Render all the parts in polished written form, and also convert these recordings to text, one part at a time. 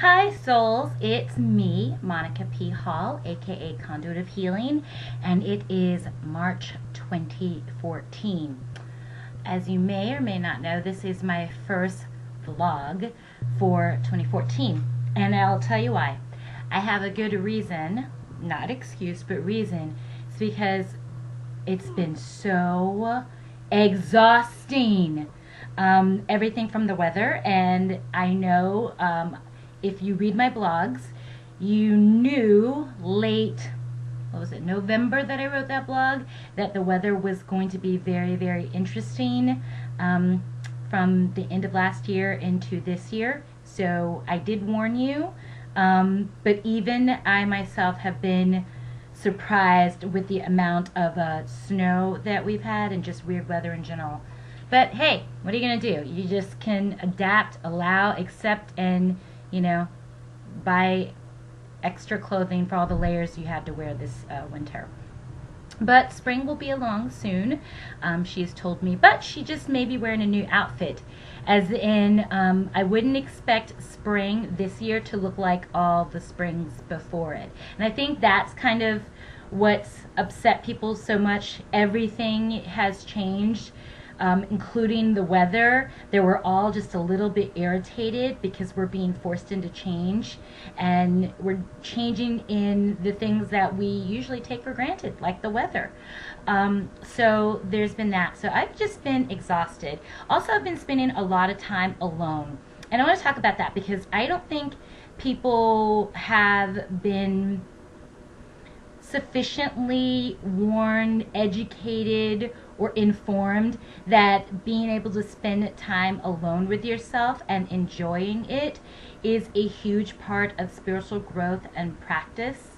Hi souls, it's me, Monica P. Hall, aka Conduit of Healing, and it is March 2014. As you may or may not know, this is my first vlog for 2014, and I'll tell you why. I have a good reason, not excuse, but reason. It's because it's been so exhausting. Everything from the weather, and I know if you read my blogs, you knew late, November that I wrote that blog, that the weather was going to be very, very interesting from the end of last year into this year. So I did warn you, but even I myself have been surprised with the amount of snow that we've had and just weird weather in general. But hey, what are you going to do? You just can adapt, allow, accept, and, buy extra clothing for all the layers you had to wear this winter. But spring will be along soon, she's told me. But she just may be wearing a new outfit. As in, I wouldn't expect spring this year to look like all the springs before it. And I think that's kind of what's upset people so much. Everything has changed. Including the weather. They were all just a little bit irritated because we're being forced into change, and we're changing in the things that we usually take for granted, like the weather. So there's been that. So I've just been exhausted. Also, I've been spending a lot of time alone, and I want to talk about that because I don't think people have been sufficiently warned, educated, or informed that being able to spend time alone with yourself and enjoying it is a huge part of spiritual growth and practice.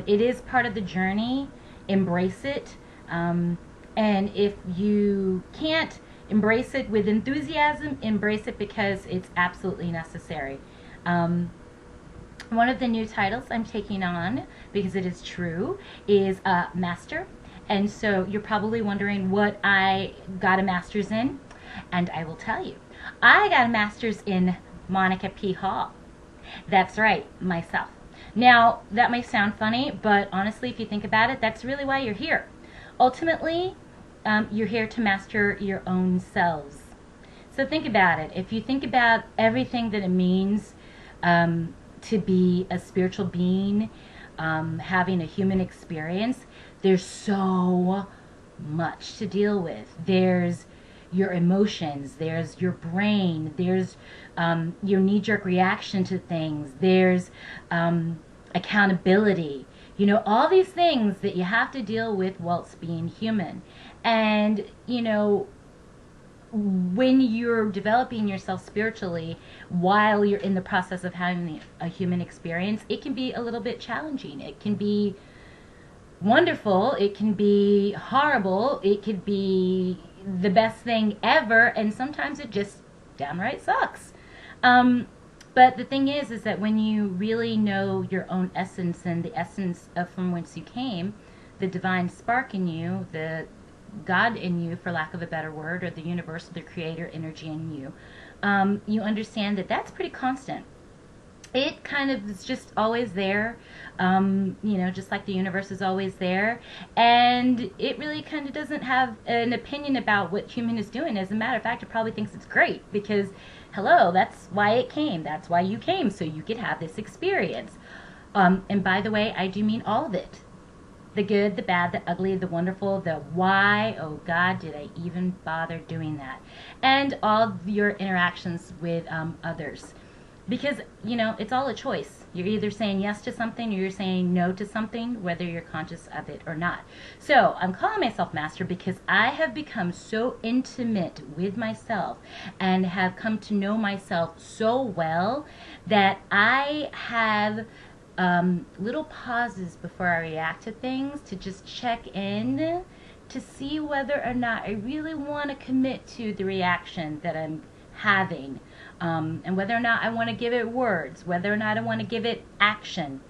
It is part of the journey. Embrace it. And if you can't embrace it with enthusiasm, embrace it because it's absolutely necessary. One of the new titles I'm taking on, because it is true, is Master. And so you're probably wondering what I got a master's in, and I will tell you. I got a master's in Monica P. Hall. That's right, myself. Now, that may sound funny, but honestly, if you think about it, that's really why you're here. Ultimately, you're here to master your own selves. So think about it. If you think about everything that it means to be a spiritual being, having a human experience, there's so much to deal with. There's your emotions, there's your brain, there's your knee-jerk reaction to things, there's accountability, all these things that you have to deal with whilst being human. And when you're developing yourself spiritually while you're in the process of having a human experience, it can be a little bit challenging. It can be wonderful, it can be horrible, it could be the best thing ever, and sometimes it just downright sucks. But the thing is that when you really know your own essence and the essence of from whence you came, the divine spark in you, the God in you, for lack of a better word, or the universe, the creator energy in you, you understand that that's pretty constant. It kind of is just always there, just like the universe is always there, and it really kind of doesn't have an opinion about what human is doing. As a matter of fact, it probably thinks it's great because, hello, that's why it came. That's why you came, so you could have this experience. And by the way, I do mean all of it. The good, the bad, the ugly, the wonderful, the why, oh God, did I even bother doing that? And all your interactions with others. Because, it's all a choice. You're either saying yes to something or you're saying no to something, whether you're conscious of it or not. So, I'm calling myself Master because I have become so intimate with myself and have come to know myself so well that I have little pauses before I react to things to just check in to see whether or not I really want to commit to the reaction that I'm having, and whether or not I want to give it words, whether or not I want to give it action.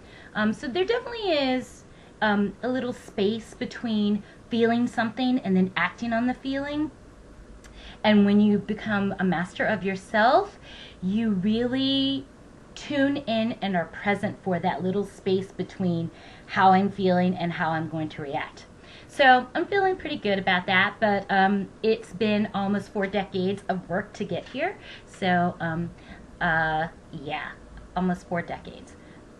So there definitely is a little space between feeling something and then acting on the feeling. And when you become a master of yourself, you really tune in and are present for that little space between how I'm feeling and how I'm going to react. So I'm feeling pretty good about that, but it's been almost 4 decades of work to get here. So yeah, almost 4 decades.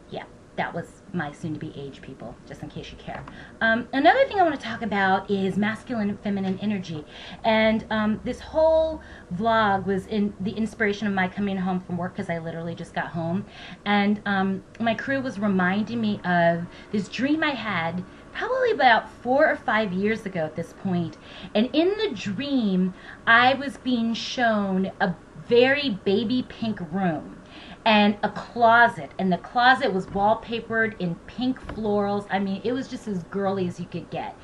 Yeah, that was my soon-to-be age, people, just in case you care. Another thing I want to talk about is masculine and feminine energy. And this whole vlog was in the inspiration of my coming home from work, because I literally just got home. And my crew was reminding me of this dream I had probably about 4 or 5 years ago at this point. And in the dream, I was being shown a very baby pink room and a closet, and the closet was wallpapered in pink florals. I mean, it was just as girly as you could get.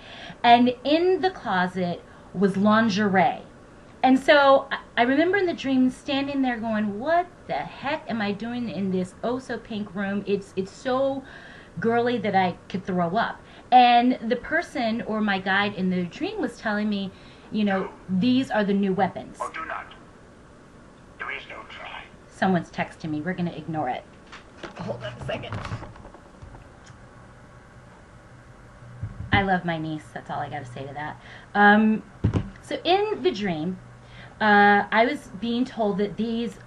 And in the closet was lingerie. And so I remember in the dream standing there going, what the heck am I doing in this oh so pink room? It's so girly that I could throw up. And the person, or my guide in the dream, was telling me, you know, these are the new weapons. Or do not. There is no try. Someone's texting me. We're going to ignore it. Hold on a second. I love my niece. That's all I got to say to that. So in the dream, I was being told that these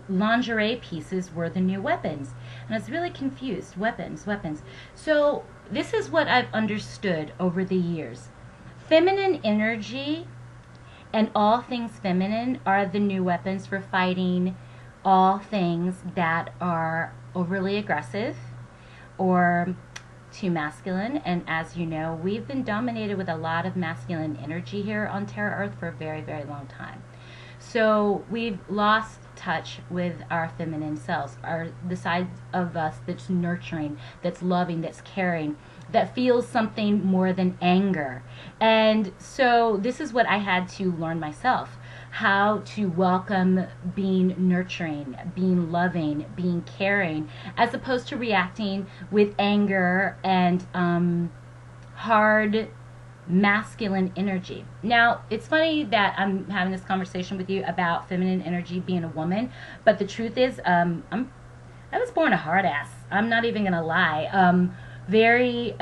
lingerie pieces were the new weapons. And I was really confused. Weapons. So this is what I've understood over the years. Feminine energy and all things feminine are the new weapons for fighting all things that are overly aggressive or too masculine. And as you know, we've been dominated with a lot of masculine energy here on Terra Earth for a very, very long time. So we've lost touch with our feminine selves, the side of us that's nurturing, that's loving, that's caring, that feels something more than anger. And so this is what I had to learn myself, how to welcome being nurturing, being loving, being caring, as opposed to reacting with anger and hard masculine energy. Now, it's funny that I'm having this conversation with you about feminine energy being a woman, but the truth is, I was born a hard ass. I'm not even gonna lie. Very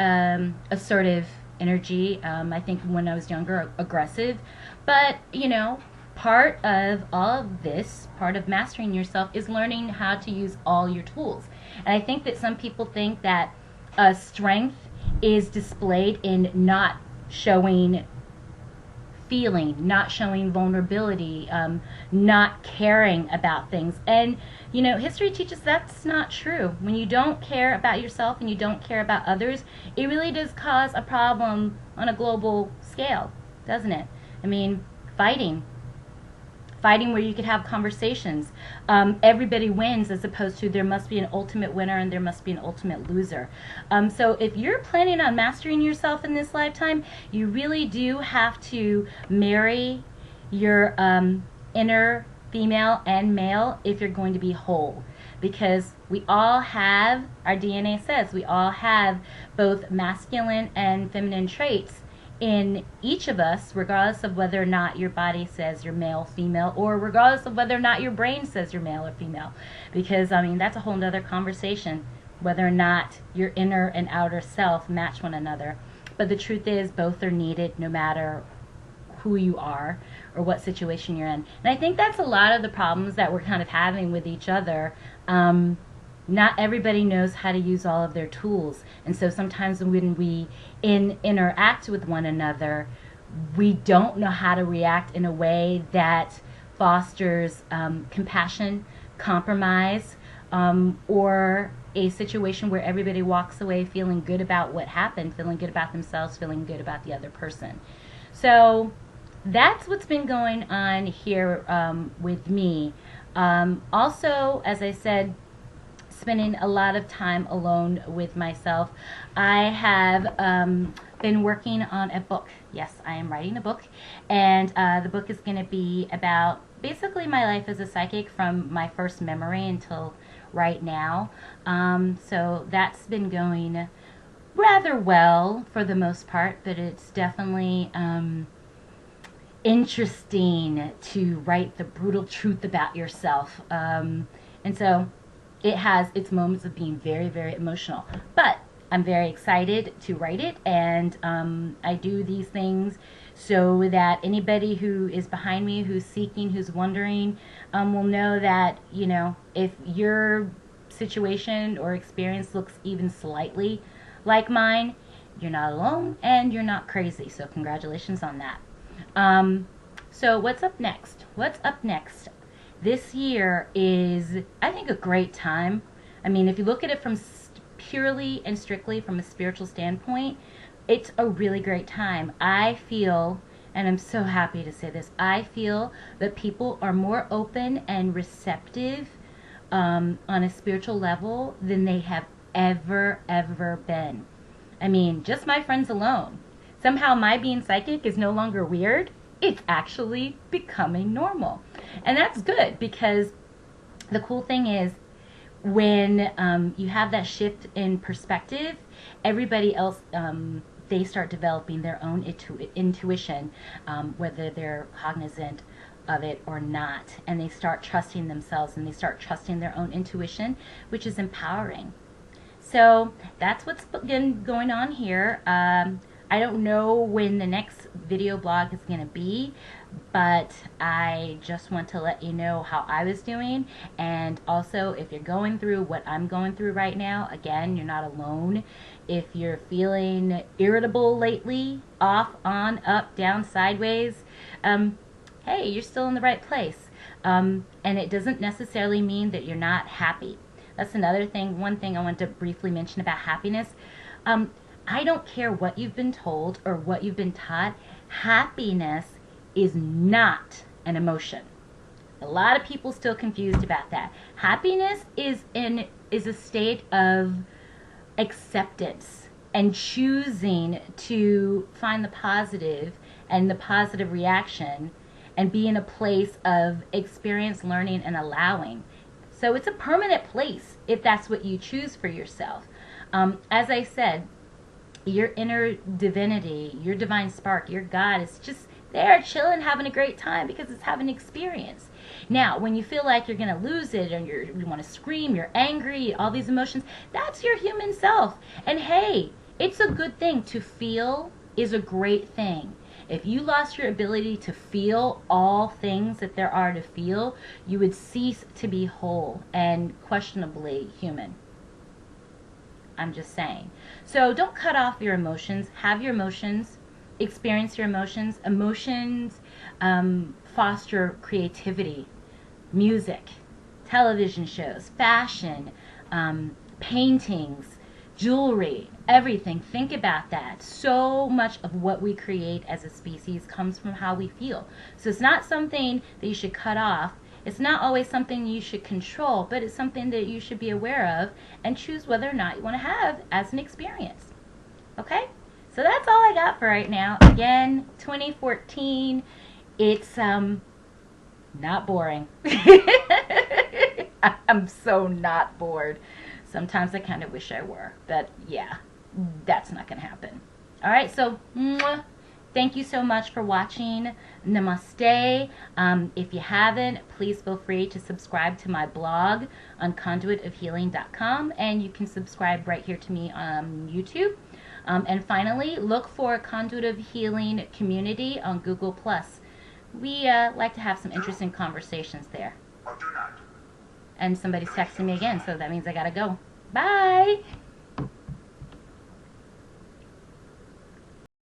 assertive energy. I think when I was younger, aggressive. But, you know, part of all of this, part of mastering yourself, is learning how to use all your tools. And I think that some people think that strength is displayed in not showing feeling, not showing vulnerability, not caring about things. And, you know, history teaches that's not true. When you don't care about yourself and you don't care about others, it really does cause a problem on a global scale, doesn't it? I mean, fighting where you could have conversations. Everybody wins, as opposed to there must be an ultimate winner and there must be an ultimate loser. So if you're planning on mastering yourself in this lifetime, you really do have to marry your inner female and male if you're going to be whole. Because we all have, our DNA says, we all have both masculine and feminine traits in each of us, regardless of whether or not your body says you're male, female, or regardless of whether or not your brain says you're male or female. Because, I mean, that's a whole nother conversation, whether or not your inner and outer self match one another. But the truth is, both are needed no matter who you are or what situation you're in. And I think that's a lot of the problems that we're kind of having with each other. Not everybody knows how to use all of their tools. And so sometimes when we interact with one another, we don't know how to react in a way that fosters compassion, compromise, or a situation where everybody walks away feeling good about what happened, feeling good about themselves, feeling good about the other person. So that's what's been going on here with me. Also, as I said, spending a lot of time alone with myself. I have been working on a book. Yes, I am writing a book, and the book is going to be about basically my life as a psychic from my first memory until right now. So that's been going rather well for the most part, but it's definitely interesting to write the brutal truth about yourself. And so it has its moments of being very, very emotional. But I'm very excited to write it, and I do these things so that anybody who is behind me, who's seeking, who's wondering, will know that, you know, if your situation or experience looks even slightly like mine, you're not alone and you're not crazy. So congratulations on that. So what's up next? What's up next? This year is, I think, a great time. I mean, if you look at it from purely and strictly from a spiritual standpoint, it's a really great time. I feel, and I'm so happy to say this, I feel that people are more open and receptive on a spiritual level than they have ever been. I mean, just my friends alone. Somehow my being psychic is no longer weird. It's actually becoming normal. And that's good, because the cool thing is when you have that shift in perspective, everybody else, they start developing their own intuition, whether they're cognizant of it or not. And they start trusting themselves and they start trusting their own intuition, which is empowering. So that's what's been going on here. I don't know when the next video blog is going to be, but I just want to let you know how I was doing. And also, if you're going through what I'm going through right now, again, you're not alone. If you're feeling irritable lately, off, on, up, down, sideways, hey, you're still in the right place. And it doesn't necessarily mean that you're not happy. That's another thing. One thing I want to briefly mention about happiness. I don't care what you've been told or what you've been taught. Happiness is not an emotion. A lot of people still confused about that. Happiness is a state of acceptance and choosing to find the positive and the positive reaction and be in a place of experience, learning, and allowing. So it's a permanent place if that's what you choose for yourself. As I said, your inner divinity, your divine spark, your God is just there chilling, having a great time because it's having an experience. Now, when you feel like you're going to lose it and you want to scream, you're angry, all these emotions, that's your human self. And hey, it's a good thing. To feel is a great thing. If you lost your ability to feel all things that there are to feel, you would cease to be whole and questionably human. I'm just saying. So don't cut off your emotions. Have your emotions. Experience your emotions. Emotions foster creativity, music, television shows, fashion, paintings, jewelry, everything. Think about that. So much of what we create as a species comes from how we feel. So it's not something that you should cut off. It's not always something you should control, but it's something that you should be aware of and choose whether or not you want to have as an experience. Okay? So that's all I got for right now. Again, 2014, it's not boring. I'm so not bored. Sometimes I kind of wish I were, but yeah, that's not going to happen. All right, so mwah. Thank you so much for watching. Namaste. If you haven't, please feel free to subscribe to my blog on conduitofhealing.com, and you can subscribe right here to me on YouTube. And finally, look for Conduit of Healing Community on Google+. We like to have some interesting conversations there. And somebody's texting me again, so that means I gotta go. Bye!